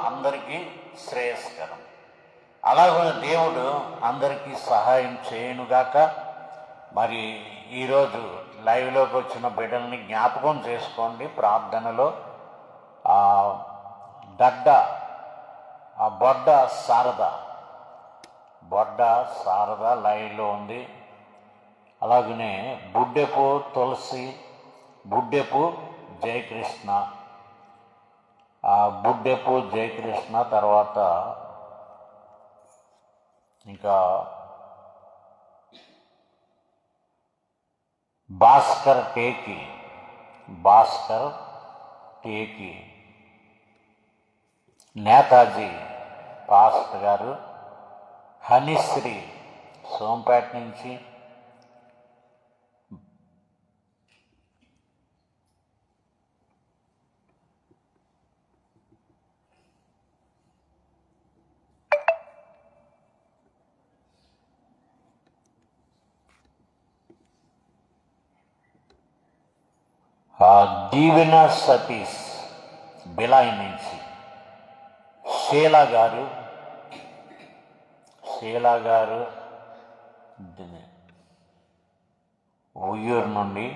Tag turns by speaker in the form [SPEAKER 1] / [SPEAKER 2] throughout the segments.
[SPEAKER 1] అందరికీ శ్రేయస్కరం. అలాగే దేవుడు అందరికీ సహాయం చేయనుగాక. మరి ఈరోజు లైవ్లోకి వచ్చిన బిడ్డల్ని జ్ఞాపకం చేసుకోండి. ప్రార్థనలో బొడ్డ శారద లైవ్లో ఉంది. అలాగనే బుడ్డెపు తులసి, బుడ్డెపు జయకృష్ణ, బుడ్డెపు జయకృష్ణ, తర్వాత ఇంకా భాస్కర్ టేకి, నేతాజీ పాస్టర్ గారు, హనిశ్రీ సోంపేట నుంచి, దీవెన సతీష్ బిలాయి నుంచి, షీలా గారు ఉయ్యూరు నుండి,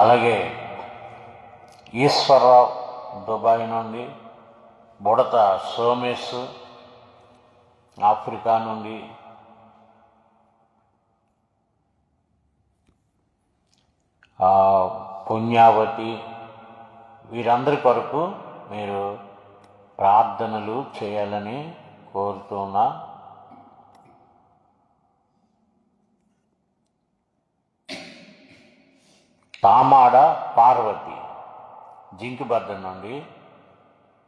[SPEAKER 1] అలాగే ఈశ్వరరావు దుబాయ్ నుండి, బుడత సోమేశ్ ఆఫ్రికా నుండి, పుణ్యావతి, వీరందరి కొరకు మీరు ప్రార్థనలు చేయాలని కోరుతున్నా. తామాడ పార్వతి జింకిబద్ద నుండి,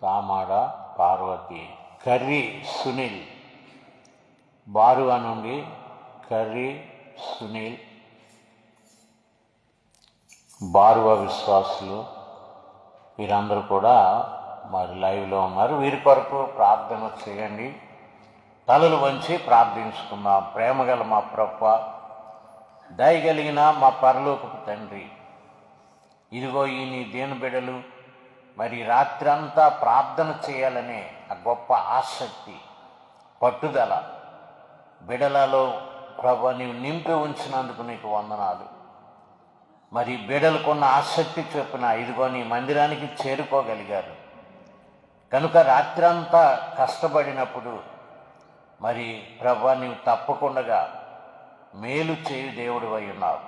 [SPEAKER 1] తామాడ పార్వతి, కర్రీ సునీల్ బారువా నుండి, కర్రీ సునీల్ బారువా విశ్వాసులు వీరందరూ కూడా మరి లైవ్లో ఉన్నారు. వీరి కొరకు ప్రార్థన చేయండి. తలలు వంచి ప్రార్థించుకుందాం. ప్రేమగల మా ప్రభువా, దయగలిగిన మా పరలోకపు తండ్రి, ఇదిగో ఈ నీ దేని బిడ్డలు మరి రాత్రి అంతా ప్రార్థన చేయాలనే ఆ గొప్ప ఆసక్తి, పట్టుదల బిడలలో ప్రభు నీవు నింపి ఉంచినందుకు నీకు వందనాలు. మరి బిడలకున్న ఆసక్తి చొప్పున ఇదిగో నీ మందిరానికి చేరుకోగలిగారు కనుక రాత్రి అంతా కష్టపడినప్పుడు మరి ప్రభు నీవు తప్పకుండా మేలు చేయు దేవుడు అయి ఉన్నావు.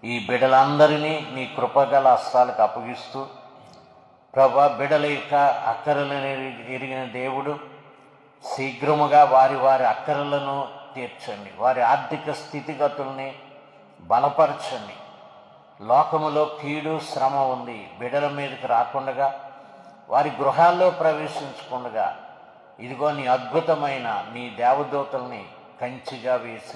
[SPEAKER 1] ఈ బిడలందరినీ నీ కృపగల హస్తాలకు అప్పగిస్తూ ప్రభా, బిడల యొక్క అక్కరలను ఎరిగిన దేవుడు, శీఘ్రముగా వారి అక్కరలను తీర్చండి. వారి ఆర్థిక స్థితిగతుల్ని బలపరచండి. లోకములో కీడు శ్రమ ఉంది, బిడల మీదకి రాకుండా వారి గృహాల్లో ప్రవేశించకుండా ఇదిగో నీ అద్భుతమైన నీ దేవదూతల్ని కంచిగా వేసి